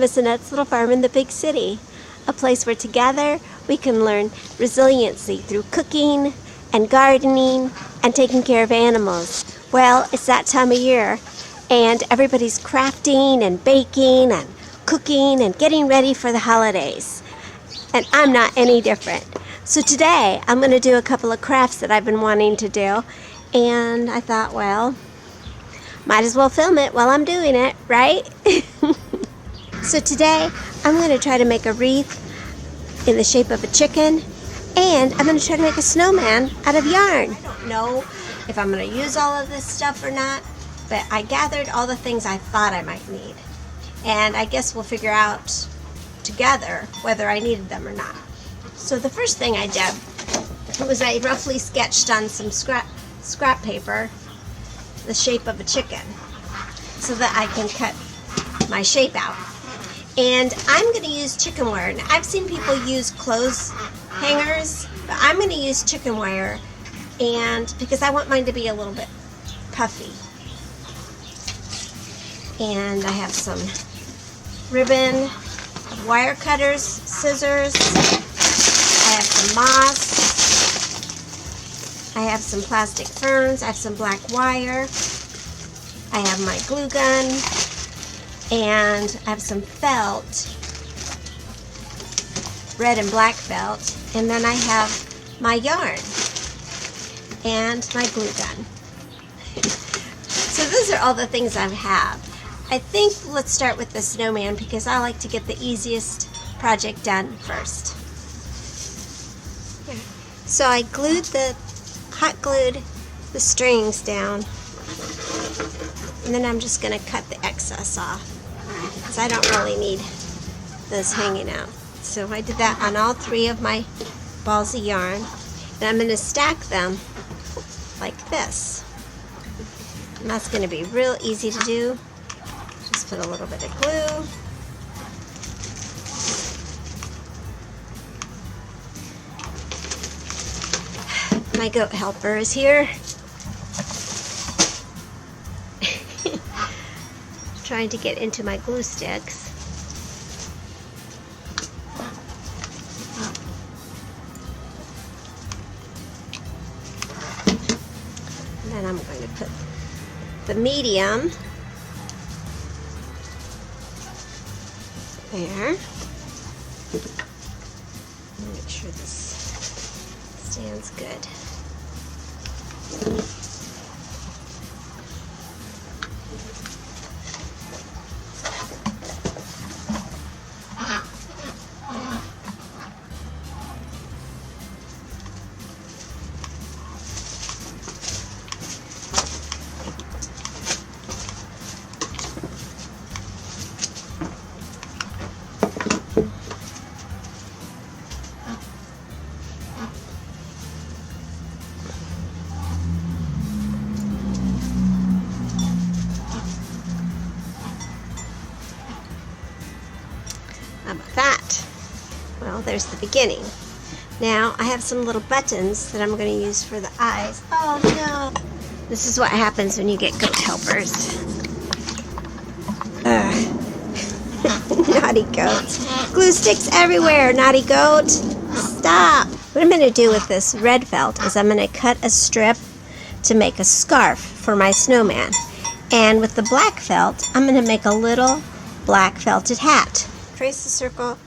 is Annette's Little Farm in the Big City, a place where together we can learn resiliency through cooking and gardening and taking care of animals. Well, it's that time of year, and everybody's crafting and baking and cooking and getting ready for the holidays. And I'm not any different. So today I'm going to do a couple of crafts that I've been wanting to do, and I thought, well, might as well film it while I'm doing it, right? So today I'm going to try to make a wreath in the shape of a chicken, and I'm going to try to make a snowman out of yarn. I don't know if I'm going to use all of this stuff or not, but I gathered all the things I thought I might need, and I guess we'll figure out together whether I needed them or not. So the first thing I did was I roughly sketched on some scrap paper the shape of a chicken so that I can cut my shape out. And I'm going to use chicken wire. Now, I've seen people use clothes hangers, but I'm going to use chicken wire, and because I want mine to be a little bit puffy. And I have some ribbon, wire cutters, scissors, I have some moss, I have some plastic ferns, I have some black wire, I have my glue gun, and I have some felt, red and black felt, and then I have my yarn and my glue gun. So those are all the things I have. I think let's start with the snowman because I like to get the easiest project done first. So I hot glued the strings down, and then I'm just going to cut the excess off because I don't really need those hanging out. So I did that on all three of my balls of yarn, and I'm going to stack them like this. And that's going to be real easy to do. Just put a little bit of glue. My goat helper is here. Trying to get into my glue sticks. And then I'm going to put the medium there. Make sure this stands good. How about that? Well, there's the beginning. Now, I have some little buttons that I'm going to use for the eyes. Oh, no. This is what happens when you get goat helpers. Naughty goats. Glue sticks everywhere, naughty goat. Stop. What I'm going to do with this red felt is I'm going to cut a strip to make a scarf for my snowman. And with the black felt, I'm going to make a little black felted hat. Trace the circle.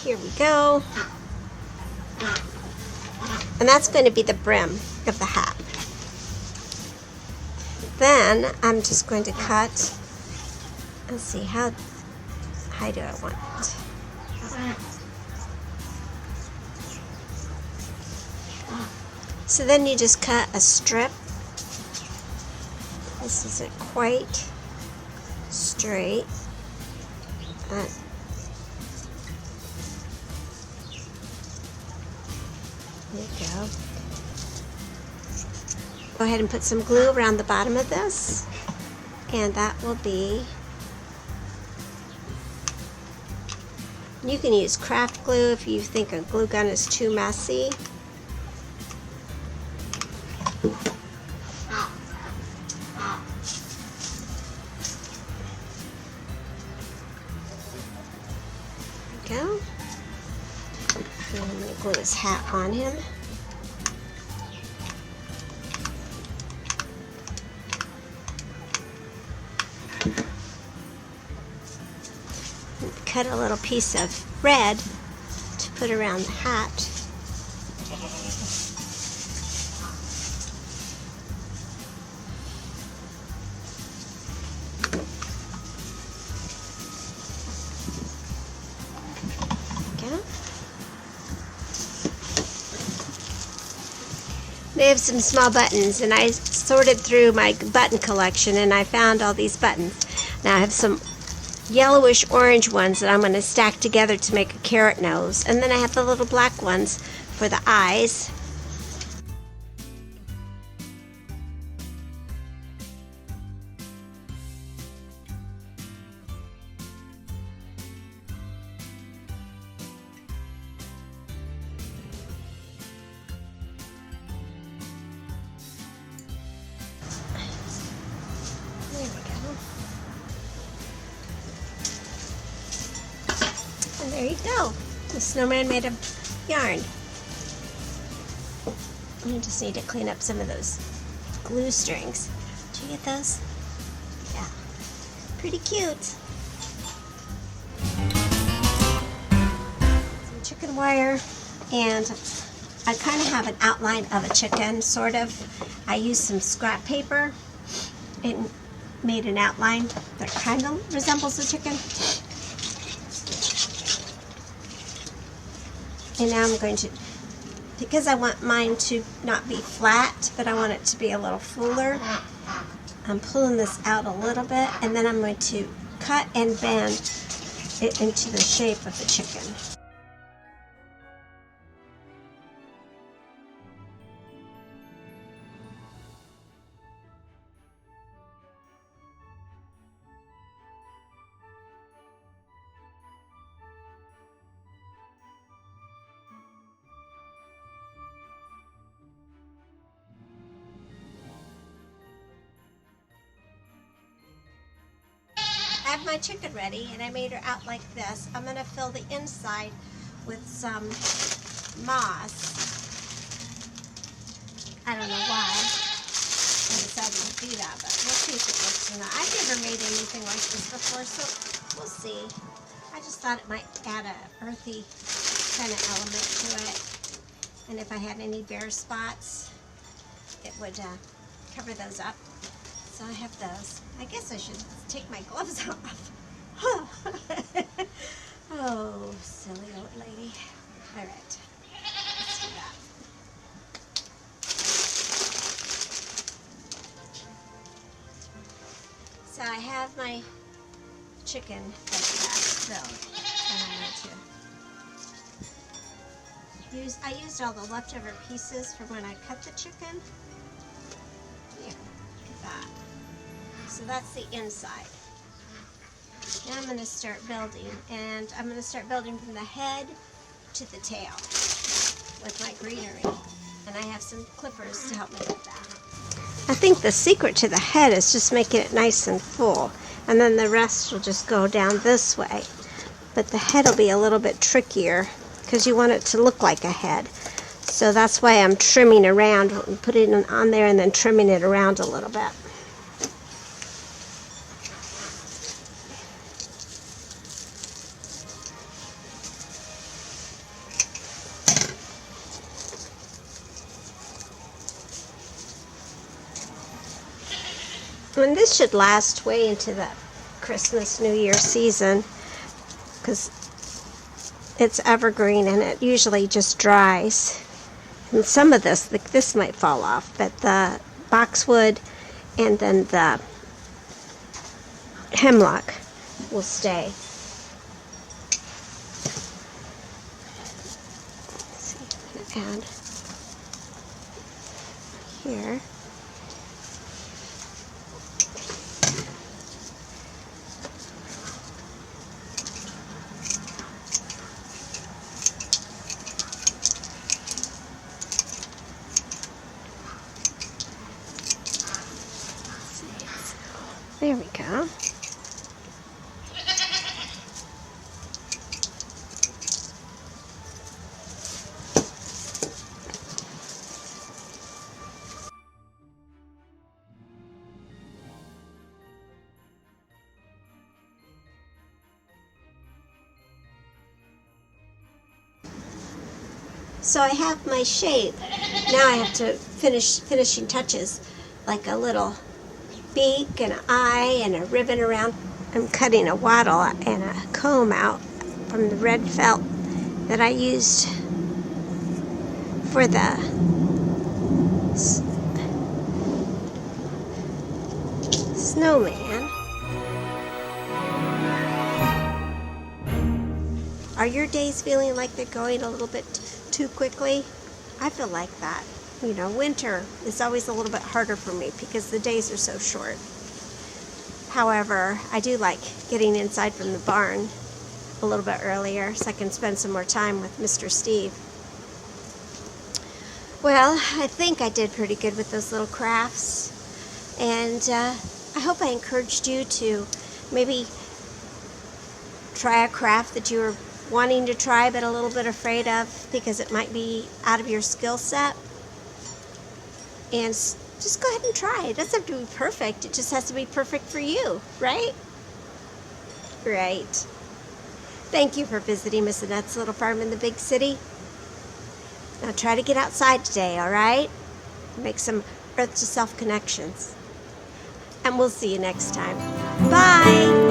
Here we go. And that's going to be the brim of the hat. Then I'm just going to cut, let's see, how high do I want it? So then you just cut a strip. This isn't quite straight. There you go. Go ahead and put some glue around the bottom of this, and that will be, you can use craft glue if you think a glue gun is too messy. Go. And I'm going to glue his hat on him. And cut a little piece of red to put around the hat. They have some small buttons, and I sorted through my button collection and I found all these buttons. Now I have some yellowish orange ones that I'm going to stack together to make a carrot nose, and then I have the little black ones for the eyes. There we go. And there you go. The snowman made of yarn. You just need to clean up some of those glue strings. Did you get those? Yeah. Pretty cute. Some chicken wire, and I kind of have an outline of a chicken, sort of. I used some scrap paper and made an outline that kind of resembles a chicken. And now I'm going to, because I want mine to not be flat, but I want it to be a little fuller, I'm pulling this out a little bit, and then I'm going to cut and bend it into the shape of the chicken. I have my chicken ready, and I made her out like this. I'm going to fill the inside with some moss. I don't know why I decided to do that, but we'll see if it works or not. I've never made anything like this before, so we'll see. I just thought it might add a earthy kind of element to it, and if I had any bare spots, it would cover those up. So I have those. I guess I should take my gloves off. Oh, silly old lady. All right, let's do that. So I have my chicken that's filled, and I'm going to I used all the leftover pieces from when I cut the chicken. Here, look at that. So that's the inside. Now I'm going to start building, and I'm going to start building from the head to the tail with my greenery. And I have some clippers to help me with that. I think the secret to the head is just making it nice and full, and then the rest will just go down this way. But the head will be a little bit trickier because you want it to look like a head. So that's why I'm trimming around, putting it on there and then trimming it around a little bit. And this should last way into the Christmas, New Year season because it's evergreen and it usually just dries. And some of this might fall off, but the boxwood and then the hemlock will stay. Let's see, I'm going to add here. There we go. So I have my shape. Now I have to finishing touches, like a little beak and an eye and a ribbon around. I'm cutting a wattle and a comb out from the red felt that I used for the snowman. Are your days feeling like they're going a little bit too quickly? I feel like that. You know, winter is always a little bit harder for me because the days are so short. However, I do like getting inside from the barn a little bit earlier so I can spend some more time with Mr. Steve. Well, I think I did pretty good with those little crafts. And I hope I encouraged you to maybe try a craft that you were wanting to try but a little bit afraid of because it might be out of your skill set. And just go ahead and try. It doesn't have to be perfect. It just has to be perfect for you, right? Right. Thank you for visiting Miss Annette's little farm in the big city. Now try to get outside today, all right? Make some earth to self connections. And we'll see you next time. Bye!